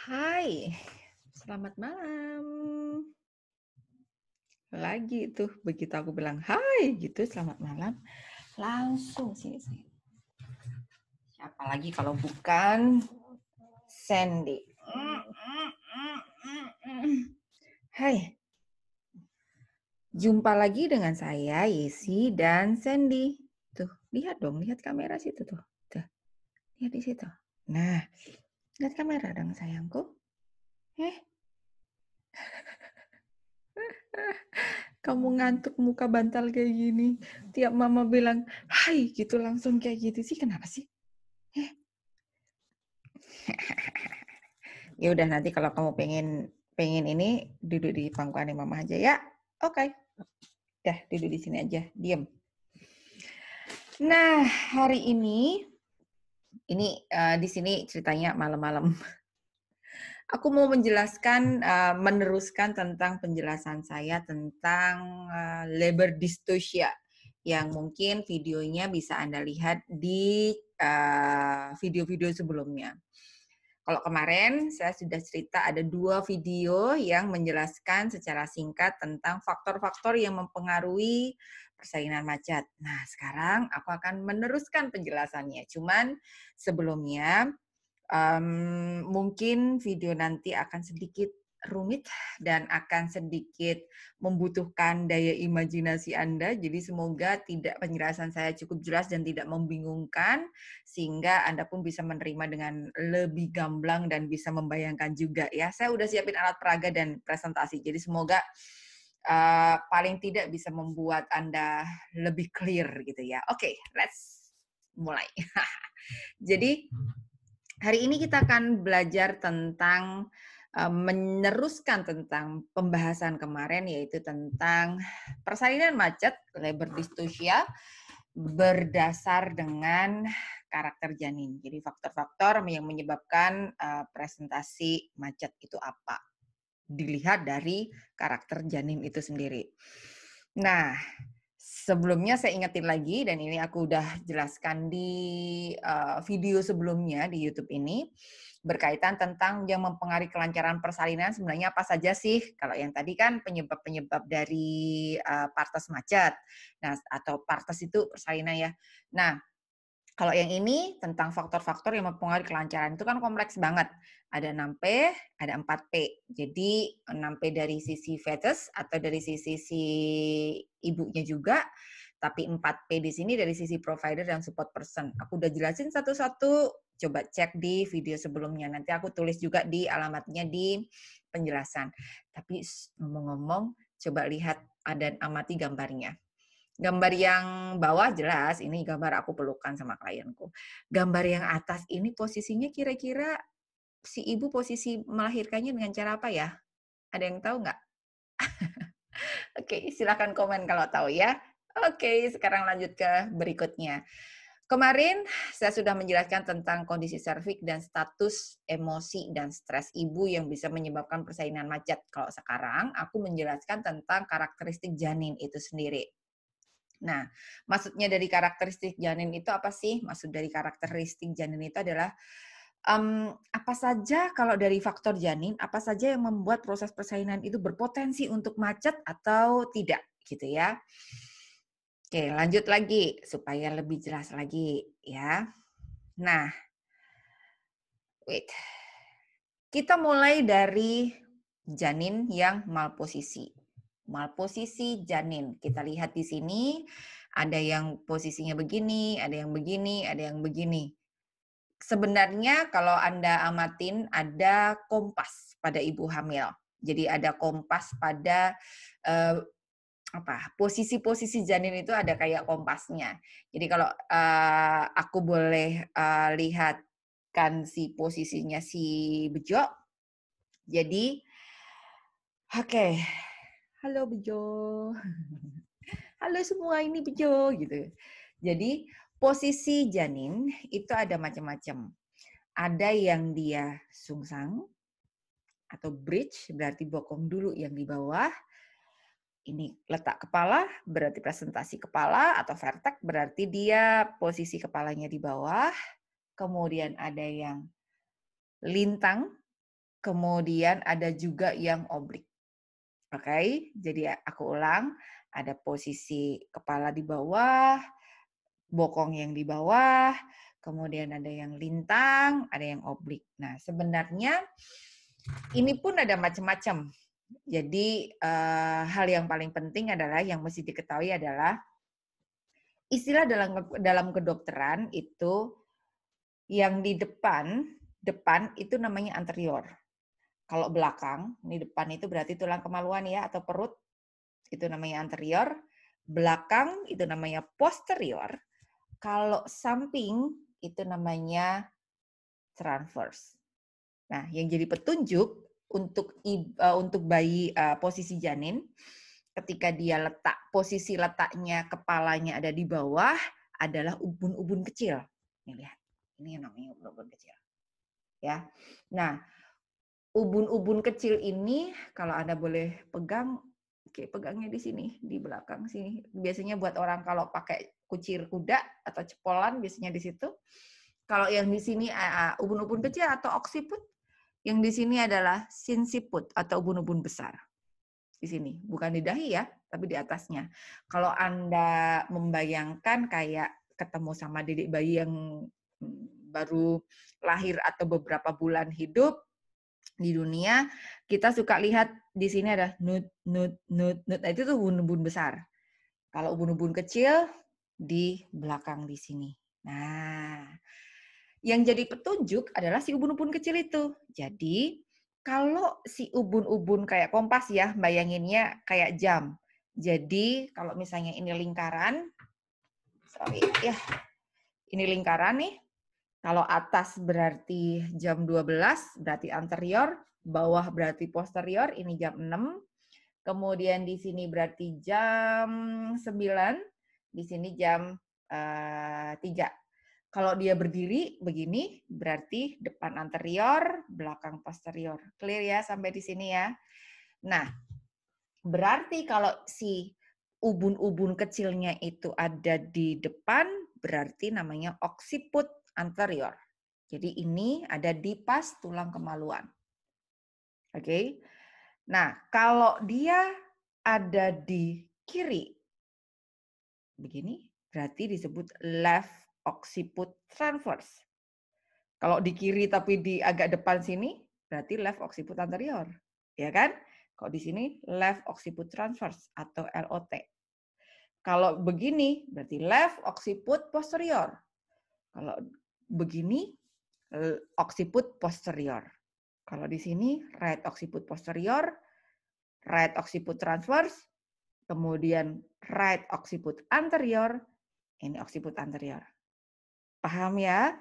Hai, selamat malam. Lagi tuh, begitu aku bilang hai gitu, selamat malam, langsung sini. Siapa lagi kalau bukan Sandy. Hai, jumpa lagi dengan saya, Yesi dan Sandy. Tuh, lihat dong, lihat kamera situ tuh. Tuh, lihat di situ. Nah, lihat kamera dong sayangku. Kamu ngantuk muka bantal kayak gini. Tiap mama bilang, hai gitu langsung kayak gitu sih. Kenapa sih? Ya udah nanti kalau kamu pengen ini duduk di pangkuan mama aja ya. Oke. Dah duduk di sini aja, diem. Nah, hari ini di sini ceritanya malam-malam. Aku mau menjelaskan, meneruskan tentang penjelasan saya tentang labor dystocia yang mungkin videonya bisa Anda lihat di video-video sebelumnya. Kalau kemarin saya sudah cerita ada 2 video yang menjelaskan secara singkat tentang faktor-faktor yang mempengaruhi persalinan macet. Nah, sekarang aku akan meneruskan penjelasannya. Cuman sebelumnya mungkin video nanti akan sedikit rumit dan akan sedikit membutuhkan daya imajinasi Anda. Jadi semoga penjelasan saya cukup jelas dan tidak membingungkan, sehingga Anda pun bisa menerima dengan lebih gamblang dan bisa membayangkan juga ya. Saya udah siapin alat peraga dan presentasi, jadi semoga paling tidak bisa membuat Anda lebih clear gitu ya. Oke, let's mulai. Jadi hari ini kita akan belajar tentang meneruskan tentang pembahasan kemarin, yaitu tentang persalinan macet, labor dystocia, berdasar dengan karakter janin. Jadi faktor-faktor yang menyebabkan presentasi macet itu apa? Dilihat dari karakter janin itu sendiri. Nah, sebelumnya saya ingetin lagi, dan ini aku udah jelaskan di video sebelumnya di YouTube ini, berkaitan tentang yang mempengaruhi kelancaran persalinan sebenarnya apa saja sih? Kalau yang tadi kan penyebab-penyebab dari partes macet, nah atau partes itu persalinan ya. Nah, kalau yang ini tentang faktor-faktor yang mempengaruhi kelancaran itu kan kompleks banget. Ada 6P, ada 4P. Jadi 6P dari sisi fetus atau dari sisi si ibunya juga, tapi 4P di sini dari sisi provider dan support person. Aku udah jelasin satu-satu, coba cek di video sebelumnya. Nanti aku tulis juga di alamatnya di penjelasan. Tapi ngomong-ngomong, coba lihat dan amati gambarnya. Gambar yang bawah jelas, ini gambar aku pelukan sama klienku. Gambar yang atas ini posisinya kira-kira si ibu posisi melahirkannya dengan cara apa ya? Ada yang tahu nggak? Oke, silakan komen kalau tahu ya. Oke, sekarang lanjut ke berikutnya. Kemarin saya sudah menjelaskan tentang kondisi serviks dan status emosi dan stres ibu yang bisa menyebabkan persalinan macet. Kalau sekarang aku menjelaskan tentang karakteristik janin itu sendiri. Nah, maksudnya dari karakteristik janin itu apa sih? Maksud dari karakteristik janin itu adalah apa saja kalau dari faktor janin, apa saja yang membuat proses persalinan itu berpotensi untuk macet atau tidak, gitu ya. Oke, lanjut lagi supaya lebih jelas lagi ya. Nah, wait. Kita mulai dari janin yang malposisi. Malposisi janin. Kita lihat di sini ada yang posisinya begini, ada yang begini, ada yang begini. Sebenarnya kalau Anda amatin ada kompas pada ibu hamil. Jadi ada kompas pada posisi-posisi janin itu ada kayak kompasnya. Jadi kalau aku boleh lihatkan si posisinya si Bejo. Jadi, oke. Halo Bejo. Halo semua, ini Bejo gitu. Jadi, posisi janin itu ada macam-macam. Ada yang dia sungsang atau bridge, berarti bokong dulu yang di bawah. Ini letak kepala, berarti presentasi kepala, atau vertex, berarti dia posisi kepalanya di bawah. Kemudian ada yang lintang, kemudian ada juga yang oblik. Oke, jadi aku ulang, ada posisi kepala di bawah, bokong yang di bawah, kemudian ada yang lintang, ada yang oblik. Nah, sebenarnya ini pun ada macam-macam. Jadi hal yang paling penting adalah yang mesti diketahui adalah istilah dalam kedokteran itu yang di depan itu namanya anterior. Kalau belakang, ini depan itu berarti tulang kemaluan ya atau perut, itu namanya anterior. Belakang itu namanya posterior. Kalau samping itu namanya transverse. Nah, yang jadi petunjuk untuk bayi posisi janin, ketika dia posisi letaknya kepalanya ada di bawah adalah ubun-ubun kecil. Nih lihat, ini yang namanya ubun-ubun kecil. Ya, nah ubun-ubun kecil ini kalau Anda boleh pegang, oke pegangnya di sini, di belakang sini. Biasanya buat orang kalau pakai kucir kuda atau cepolan biasanya di situ. Kalau yang di sini ubun-ubun kecil atau oksiput, yang di sini adalah sinsiput atau ubun-ubun besar. Di sini, bukan di dahi ya, tapi di atasnya. Kalau Anda membayangkan kayak ketemu sama dedek bayi yang baru lahir atau beberapa bulan hidup di dunia, kita suka lihat di sini ada nut. Nah, itu tuh ubun-ubun besar. Kalau ubun-ubun kecil di belakang di sini. Nah, yang jadi petunjuk adalah si ubun-ubun kecil itu. Jadi, kalau si ubun-ubun kayak kompas ya, bayanginnya kayak jam. Jadi, kalau misalnya ini lingkaran, sorry ya, ini lingkaran nih. Kalau atas berarti jam 12, berarti anterior, bawah berarti posterior, ini jam 6. Kemudian di sini berarti jam 9, di sini jam 3. Kalau dia berdiri begini, berarti depan anterior, belakang posterior. Clear ya sampai di sini ya? Nah, berarti kalau si ubun-ubun kecilnya itu ada di depan, berarti namanya occiput anterior. Jadi ini ada di pas tulang kemaluan. Oke. Nah, kalau dia ada di kiri, begini, berarti disebut left occiput transverse. Kalau di kiri tapi di agak depan sini, berarti left occiput anterior. Ya kan? Kalau di sini left occiput transverse atau LOT. Kalau begini, berarti left occiput posterior. Kalau begini, occiput posterior. Kalau di sini, right occiput posterior, right occiput transverse, kemudian right occiput anterior, ini occiput anterior. Paham ya?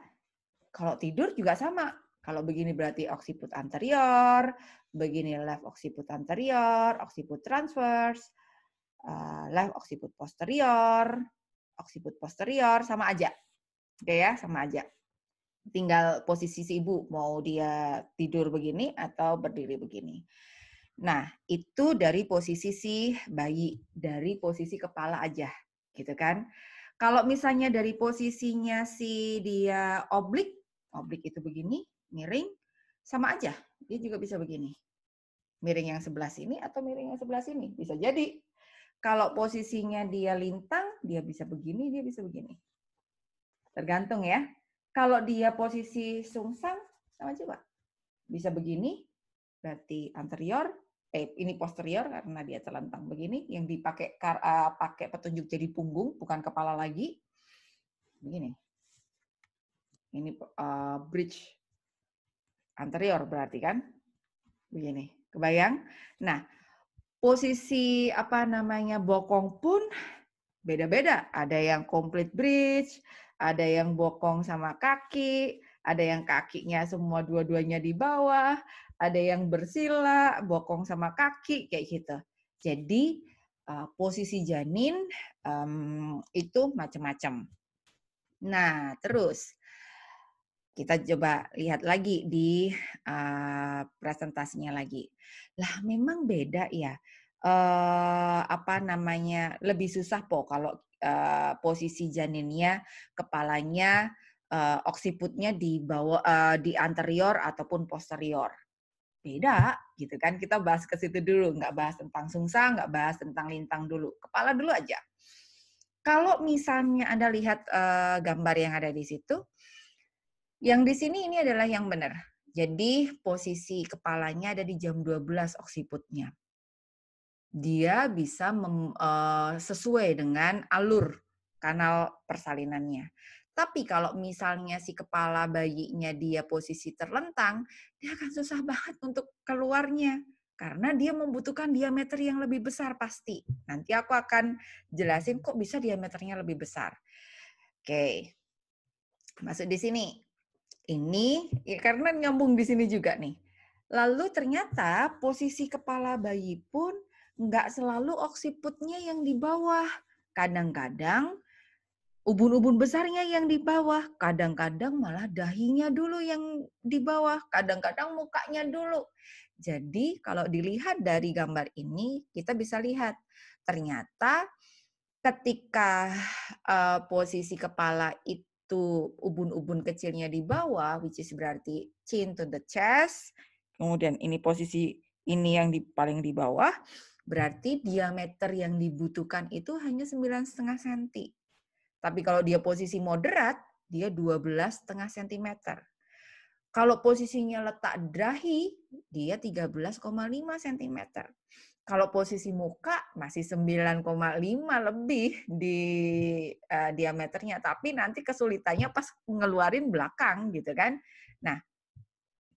Kalau tidur juga sama. Kalau begini berarti occiput anterior, begini left occiput anterior, occiput transverse, left occiput posterior, sama aja. Oke ya, sama aja. Tinggal posisi si ibu, mau dia tidur begini atau berdiri begini. Nah, itu dari posisi si bayi, dari posisi kepala aja, gitu kan. Kalau misalnya dari posisinya si dia oblik itu begini, miring, sama aja. Dia juga bisa begini. Miring yang sebelah sini atau miring yang sebelah sini. Bisa jadi. Kalau posisinya dia lintang, dia bisa begini, dia bisa begini. Tergantung ya. Kalau dia posisi sungsang, sama juga. Bisa begini, berarti anterior, ini posterior karena dia telentang begini, yang dipakai pakai petunjuk jadi punggung, bukan kepala lagi. Begini. Ini bridge anterior berarti kan? Begini. Kebayang? Nah, posisi apa namanya bokong pun beda-beda. Ada yang complete bridge, ada yang bokong sama kaki, ada yang kakinya semua dua-duanya di bawah, ada yang bersila, bokong sama kaki, kayak gitu. Jadi posisi janin itu macam-macam. Nah, terus kita coba lihat lagi di presentasinya lagi. Lah, memang beda ya. Apa namanya? Lebih susah kalau posisi janinnya, kepalanya, oksiputnya di bawah, di anterior ataupun posterior. beda gitu kan. Kita bahas ke situ dulu, nggak bahas tentang sungsang, nggak bahas tentang lintang dulu. Kepala dulu aja. Kalau misalnya Anda lihat gambar yang ada di situ, yang di sini ini adalah yang benar. Jadi posisi kepalanya ada di jam 12 oksiputnya. Dia bisa sesuai dengan alur kanal persalinannya. Tapi kalau misalnya si kepala bayinya dia posisi terlentang, dia akan susah banget untuk keluarnya. Karena dia membutuhkan diameter yang lebih besar pasti. Nanti aku akan jelasin kok bisa diameternya lebih besar. Oke, masuk di sini. Ini ya karena nyambung di sini juga nih. Lalu ternyata posisi kepala bayi pun nggak selalu oksiputnya yang di bawah. Kadang-kadang ubun-ubun besarnya yang di bawah. Kadang-kadang malah dahinya dulu yang di bawah. Kadang-kadang mukanya dulu. Jadi kalau dilihat dari gambar ini, kita bisa lihat ternyata ketika posisi kepala itu ubun-ubun kecilnya di bawah, which is berarti chin to the chest, kemudian ini posisi ini yang paling di bawah, berarti diameter yang dibutuhkan itu hanya 9,5 cm. Tapi kalau dia posisi moderat, dia 12,5 cm. Kalau posisinya letak dahi, dia 13,5 cm. Kalau posisi muka masih 9,5 lebih di diameternya, tapi nanti kesulitannya pas ngeluarin belakang gitu kan. Nah,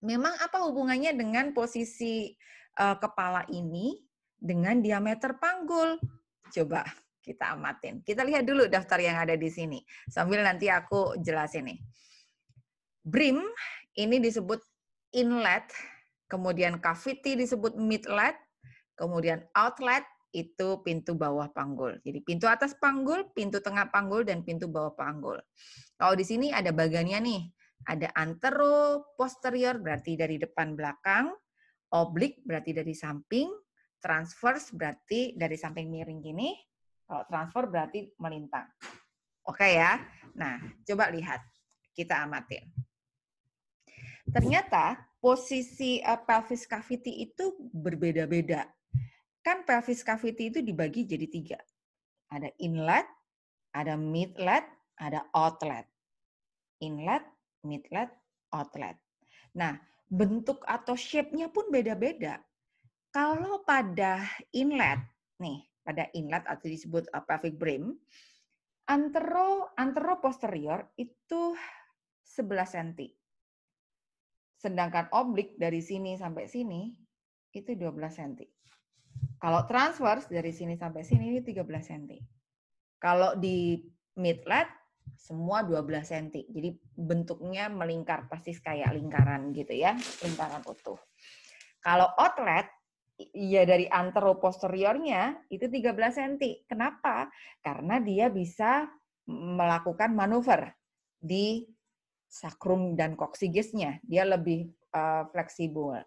memang apa hubungannya dengan posisi kepala ini dengan diameter panggul? Coba kita amatin. Kita lihat dulu daftar yang ada di sini. Sambil nanti aku jelasin nih. Brim ini disebut inlet, kemudian cavity disebut midlet, kemudian outlet itu pintu bawah panggul. Jadi pintu atas panggul, pintu tengah panggul, dan pintu bawah panggul. Kalau di sini ada bagiannya nih, ada antero posterior berarti dari depan belakang, oblique berarti dari samping, transverse berarti dari samping miring gini, kalau transfer berarti melintang. Oke ya, nah coba lihat, kita amatin. Ternyata posisi pelvis cavity itu berbeda-beda. Kan pelvis cavity itu dibagi jadi 3. Ada inlet, ada midlet, ada outlet. Inlet, midlet, outlet. Nah, bentuk atau shape-nya pun beda-beda. Kalau pada inlet, nih, pada inlet atau disebut pelvic brim, antero posterior itu 11 cm. Sedangkan oblik dari sini sampai sini itu 12 cm. Kalau transverse dari sini sampai sini ini 13 cm. Kalau di midlet semua 12 cm. Jadi bentuknya melingkar persis kayak lingkaran gitu ya, lingkaran utuh. Kalau outlet ya dari antero posteriornya itu 13 cm. Kenapa? Karena dia bisa melakukan manuver di sacrum dan coccygesnya. Dia lebih fleksibel.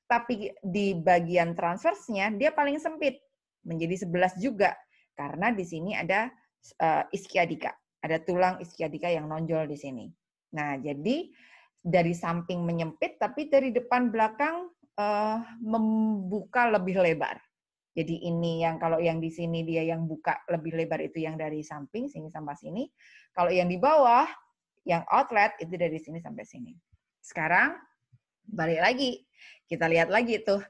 Tapi di bagian transversnya dia paling sempit, menjadi 11 juga. Karena di sini ada ischiadica, ada tulang ischiadica yang nonjol di sini. Nah, jadi dari samping menyempit, tapi dari depan belakang membuka lebih lebar. Jadi ini yang kalau yang di sini dia yang buka lebih lebar itu yang dari samping sini sampai sini. Kalau yang di bawah yang outlet itu dari sini sampai sini. Sekarang balik lagi, kita lihat lagi tuh.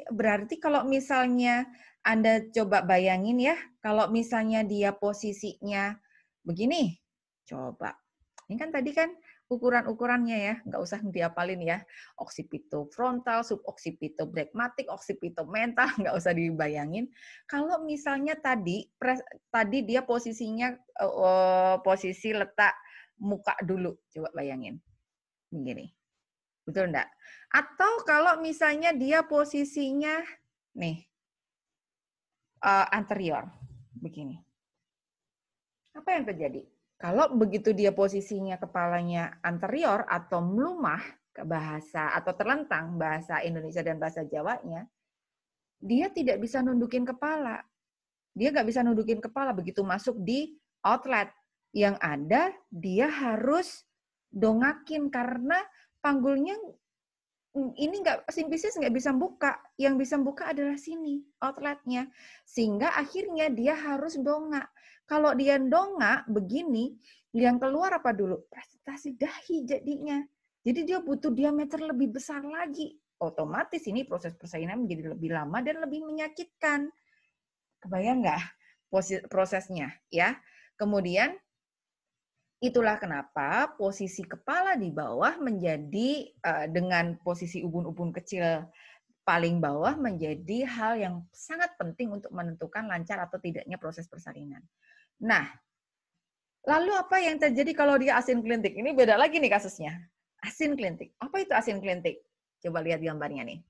Berarti kalau misalnya Anda coba bayangin ya, kalau misalnya dia posisinya begini, coba. Ini kan tadi kan ukuran-ukurannya ya, nggak usah diapalin ya. Occipito frontal, suboccipito bregmatic, occipito mental, nggak usah dibayangin. Kalau misalnya tadi dia posisinya posisi letak muka dulu, coba bayangin. Begini. Betul enggak? Atau kalau misalnya dia posisinya nih anterior begini. Apa yang terjadi? Kalau begitu dia posisinya kepalanya anterior atau melumah ke bahasa atau terlentang bahasa Indonesia dan bahasa Jawanya, dia tidak bisa nundukin kepala. Dia nggak bisa nundukin kepala begitu masuk di outlet. Yang ada dia harus dongakin karena panggulnya ini simpisis nggak bisa buka, yang bisa buka adalah sini, outletnya. Sehingga akhirnya dia harus dongak. Kalau dia dongak begini, yang keluar apa dulu? Presentasi dahi jadinya. Jadi dia butuh diameter lebih besar lagi. Otomatis ini proses persalinan menjadi lebih lama dan lebih menyakitkan. Kebayang nggak prosesnya? Ya. Kemudian itulah kenapa posisi kepala di bawah menjadi dengan posisi ubun-ubun kecil paling bawah menjadi hal yang sangat penting untuk menentukan lancar atau tidaknya proses persalinan. Nah, lalu apa yang terjadi kalau dia asinklintik? Ini beda lagi nih kasusnya. Asinklintik. Apa itu asinklintik? Coba lihat gambarnya nih.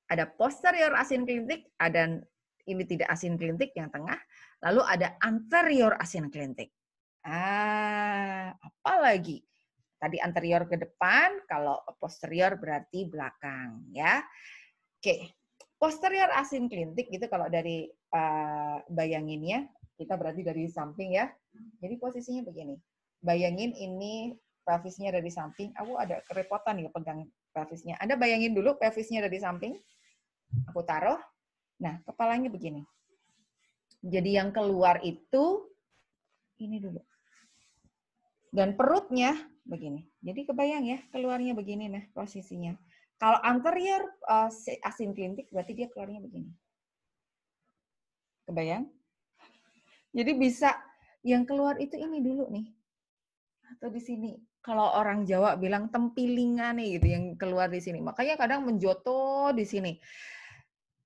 Ada posterior asinklintik, ada ini tidak asinklintik yang tengah, lalu ada anterior asinklintik. Apa lagi? Tadi anterior ke depan, kalau posterior berarti belakang, ya. Oke, posterior asinklintik gitu kalau dari bayanginnya, kita berarti dari samping ya. Jadi posisinya begini. Bayangin ini pelvisnya dari samping. Aku ada kerepotan ya pegang pelvisnya. Anda bayangin dulu pelvisnya dari samping. Aku taruh. Nah, kepalanya begini. Jadi yang keluar itu ini dulu. Dan perutnya begini. Jadi kebayang ya, keluarnya begini nah posisinya. Kalau anterior asinklintik berarti dia keluarnya begini. Kebayang? Jadi bisa yang keluar itu ini dulu nih. Atau di sini. Kalau orang Jawa bilang tempilingan nih gitu yang keluar di sini. Makanya kadang menjoto di sini.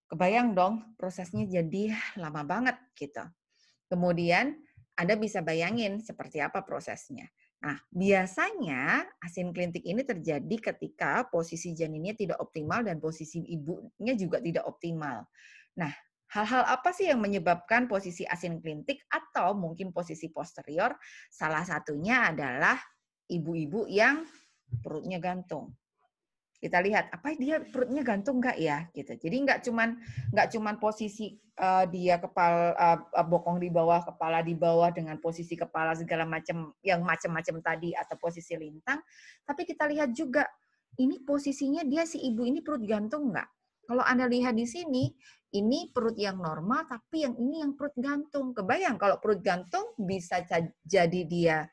Kebayang dong prosesnya jadi lama banget gitu. Kemudian Anda bisa bayangin seperti apa prosesnya. Nah, biasanya asinklintik ini terjadi ketika posisi janinnya tidak optimal dan posisi ibunya juga tidak optimal. Nah, hal-hal apa sih yang menyebabkan posisi asinklintik atau mungkin posisi posterior? Salah satunya adalah ibu-ibu yang perutnya gantung. Kita lihat apa dia perutnya gantung nggak ya gitu. Jadi nggak cuman posisi dia kepala bokong di bawah, kepala di bawah dengan posisi kepala segala macam yang macam-macam tadi atau posisi lintang, tapi kita lihat juga ini posisinya dia si ibu ini perut gantung nggak? Kalau Anda lihat di sini, ini perut yang normal, tapi yang ini yang perut gantung. Kebayang kalau perut gantung bisa jadi dia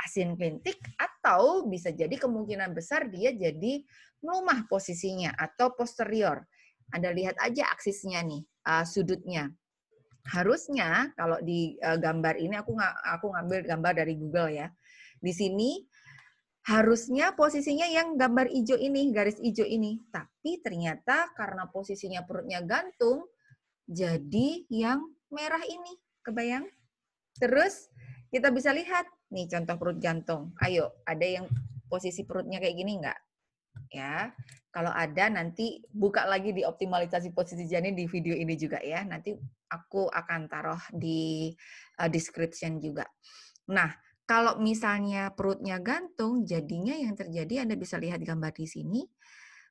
asinklintik atau bisa jadi kemungkinan besar dia jadi melumah posisinya atau posterior. Anda lihat aja aksisnya nih, sudutnya. Harusnya kalau di gambar ini aku ngambil gambar dari Google ya. Di sini harusnya posisinya yang gambar hijau ini, garis hijau ini. Tapi ternyata karena posisinya perutnya gantung, jadi yang merah ini. Kebayang? Terus kita bisa lihat nih contoh perut gantung. Ayo, ada yang posisi perutnya kayak gini enggak? Ya. Kalau ada nanti buka lagi di optimalisasi posisi janin di video ini juga ya. Nanti aku akan taruh di description juga. Nah, kalau misalnya perutnya gantung, jadinya yang terjadi Anda bisa lihat gambar di sini,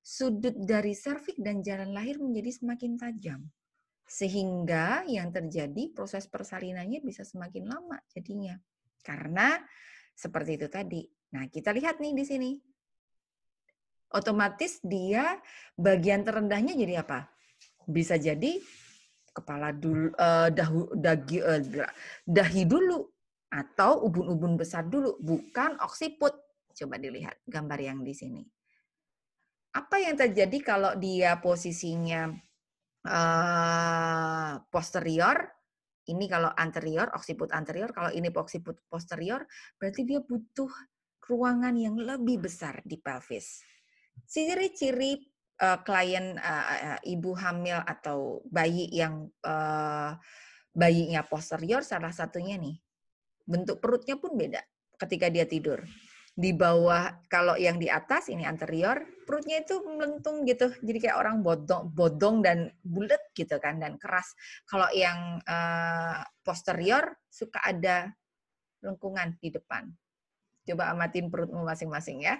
sudut dari serviks dan jalan lahir menjadi semakin tajam. Sehingga yang terjadi proses persalinannya bisa semakin lama jadinya. Karena seperti itu tadi. Nah, kita lihat nih di sini. Otomatis dia bagian terendahnya jadi apa? Bisa jadi kepala dulu, dahi dulu atau ubun-ubun besar dulu, bukan oksiput. Coba dilihat gambar yang di sini. Apa yang terjadi kalau dia posisinya posterior, ini kalau anterior, oksiput anterior, kalau ini oksiput posterior, berarti dia butuh ruangan yang lebih besar di pelvis. Ciri-ciri klien ibu hamil atau bayi yang bayinya posterior, salah satunya nih, bentuk perutnya pun beda ketika dia tidur. Di bawah, kalau yang di atas ini anterior, perutnya itu melentung gitu, jadi kayak orang bodong dan bulat gitu kan, dan keras. Kalau yang posterior suka ada lengkungan di depan. Coba amatin perutmu masing-masing ya.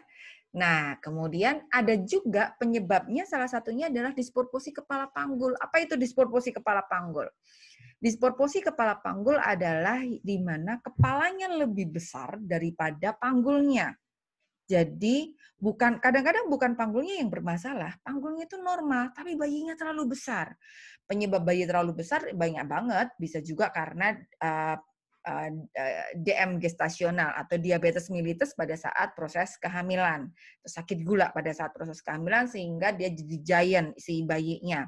Nah, kemudian ada juga penyebabnya, salah satunya adalah disproporsi kepala panggul. Apa itu disproporsi kepala panggul? Disproporsi kepala panggul adalah di mana kepalanya lebih besar daripada panggulnya. Jadi kadang-kadang bukan panggulnya yang bermasalah, panggulnya itu normal, tapi bayinya terlalu besar. Penyebab bayi terlalu besar banyak banget, bisa juga karena DM gestasional atau diabetes mellitus pada saat proses kehamilan, sakit gula pada saat proses kehamilan sehingga dia jadi giant si bayinya.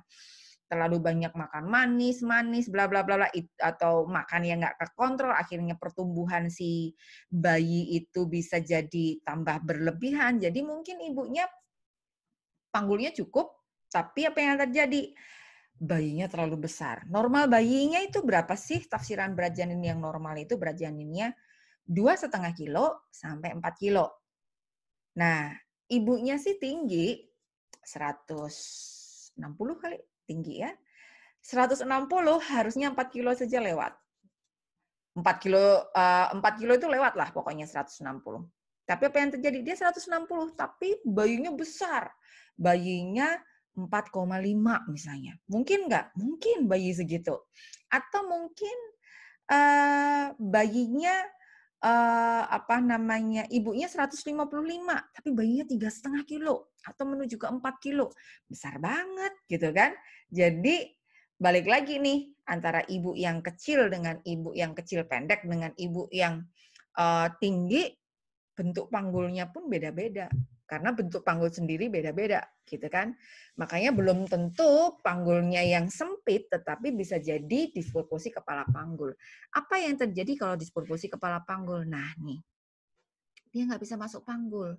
Terlalu banyak makan manis, bla bla bla bla, atau makan yang nggak kekontrol, akhirnya pertumbuhan si bayi itu bisa jadi tambah berlebihan. Jadi mungkin ibunya panggulnya cukup, tapi apa yang terjadi? Bayinya terlalu besar. Normal bayinya itu berapa sih tafsiran berat janin yang normal itu? Berat janinnya 2,5 kilo sampai 4 kilo. Nah, ibunya sih tinggi 160 kali, tinggi ya. 160 harusnya 4 kilo saja lewat. 4 kilo itu lewat lah pokoknya 160. Tapi apa yang terjadi? Dia 160, tapi bayinya besar. Bayinya 4,5 misalnya. Mungkin nggak? Mungkin bayi segitu. Atau mungkin bayinya ibunya 155, tapi bayinya 3,5 kilo atau menuju ke 4 kilo. Besar banget gitu kan. Jadi balik lagi nih antara ibu yang kecil dengan ibu yang kecil pendek dengan ibu yang tinggi, bentuk panggulnya pun beda-beda. Karena bentuk panggul sendiri beda-beda, gitu kan. Makanya belum tentu panggulnya yang sempit, tetapi bisa jadi disproporsi kepala panggul. Apa yang terjadi kalau disproporsi kepala panggul? Nah nih, dia nggak bisa masuk panggul.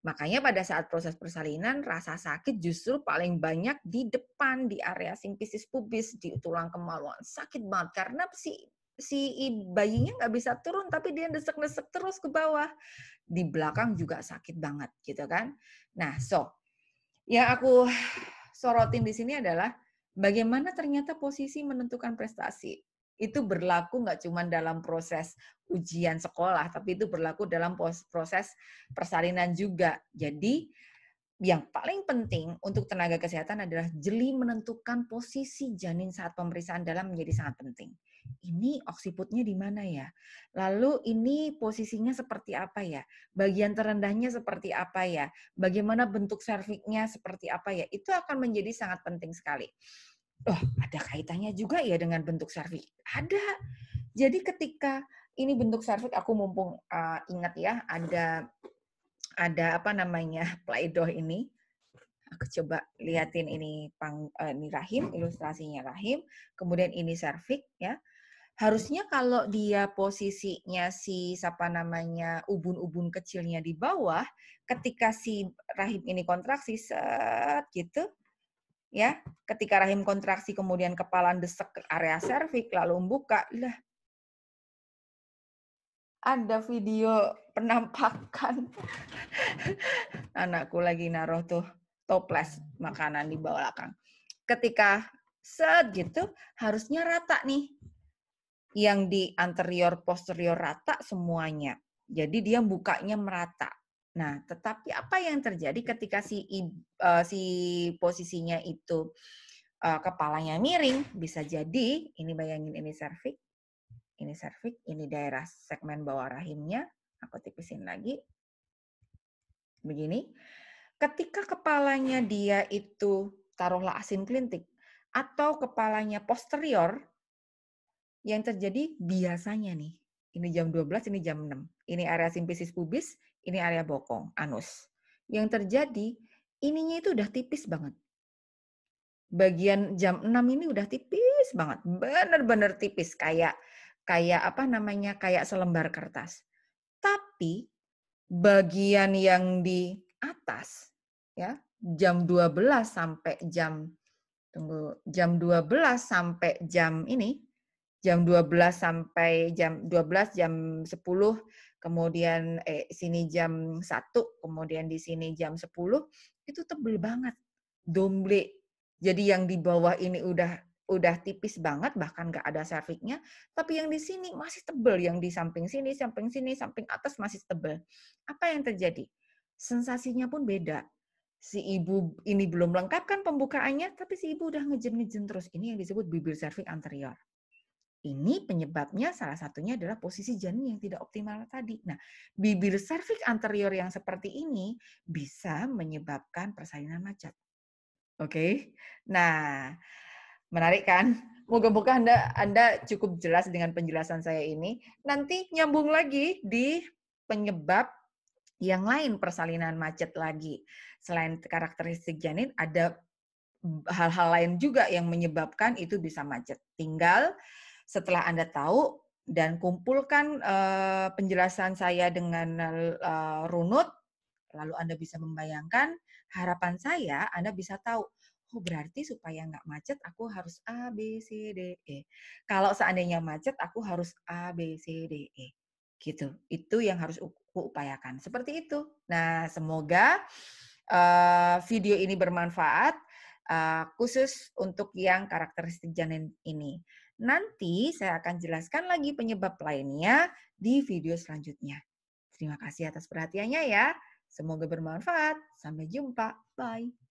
Makanya pada saat proses persalinan, rasa sakit justru paling banyak di depan, di area simfisis pubis, di tulang kemaluan. Sakit banget, karena si bayinya nggak bisa turun, tapi dia desek-desek terus ke bawah. Di belakang juga sakit banget, gitu kan. Nah, yang aku sorotin di sini adalah bagaimana ternyata posisi menentukan prestasi. Itu berlaku nggak cuma dalam proses ujian sekolah, tapi itu berlaku dalam proses persalinan juga. Jadi yang paling penting untuk tenaga kesehatan adalah jeli menentukan posisi janin saat pemeriksaan dalam menjadi sangat penting. Ini oksiputnya di mana ya? Lalu ini posisinya seperti apa ya? Bagian terendahnya seperti apa ya? Bagaimana bentuk serviknya seperti apa ya? Itu akan menjadi sangat penting sekali. Oh, ada kaitannya juga ya dengan bentuk servik. Ada. Jadi ketika ini bentuk servik, aku mumpung ingat ya, ada apa namanya plaidoh ini. Aku coba liatin ini ini rahim, ilustrasinya rahim, kemudian ini servik ya. Harusnya kalau dia posisinya si siapa namanya ubun-ubun kecilnya di bawah, ketika si rahim ini kontraksi set gitu ya, ketika rahim kontraksi kemudian kepala desek ke area serviks lalu membuka, lah ada video penampakan anakku lagi naruh tuh toples makanan di belakang. Ketika set gitu harusnya rata nih. Yang di anterior posterior rata semuanya. Jadi dia bukanya merata. Nah, tetapi apa yang terjadi ketika si posisinya itu kepalanya miring, bisa jadi ini bayangin ini serviks, ini daerah segmen bawah rahimnya, aku tipisin lagi. Begini. Ketika kepalanya dia itu taruhlah asinklintik atau kepalanya posterior, yang terjadi biasanya nih, ini jam 12, ini jam 6. Ini area simfisis pubis, ini area bokong, anus. Yang terjadi, ininya itu udah tipis banget. Bagian jam 6 ini udah tipis banget, benar-benar tipis kayak apa namanya? Kayak selembar kertas. Tapi bagian yang di atas ya, jam 12 sampai jam 12 sampai jam 12 sampai jam 12, jam 10, kemudian sini jam 1, kemudian di sini jam 10, itu tebel banget. Domble. Jadi yang di bawah ini udah tipis banget, bahkan nggak ada serviknya, tapi yang di sini masih tebel, yang di samping sini, samping atas masih tebel. Apa yang terjadi? Sensasinya pun beda. Si ibu ini belum lengkap kan pembukaannya, tapi si ibu udah ngejen-ngejen terus. Ini yang disebut bibir serviks anterior. Ini penyebabnya salah satunya adalah posisi janin yang tidak optimal tadi. Nah, bibir serviks anterior yang seperti ini bisa menyebabkan persalinan macet. Oke. Nah, menarik kan? Moga-moga Anda cukup jelas dengan penjelasan saya ini. Nanti nyambung lagi di penyebab yang lain persalinan macet lagi. Selain karakteristik janin, ada hal-hal lain juga yang menyebabkan itu bisa macet. Tinggal setelah Anda tahu dan kumpulkan penjelasan saya dengan runut, lalu Anda bisa membayangkan, harapan saya Anda bisa tahu, oh berarti supaya nggak macet aku harus A, B, C, D, E. Kalau seandainya macet aku harus A, B, C, D, E. Gitu. Itu yang harus aku upayakan. Seperti itu. Nah, semoga video ini bermanfaat khusus untuk yang karakteristik janin ini. Nanti saya akan jelaskan lagi penyebab lainnya di video selanjutnya. Terima kasih atas perhatiannya ya. Semoga bermanfaat. Sampai jumpa. Bye.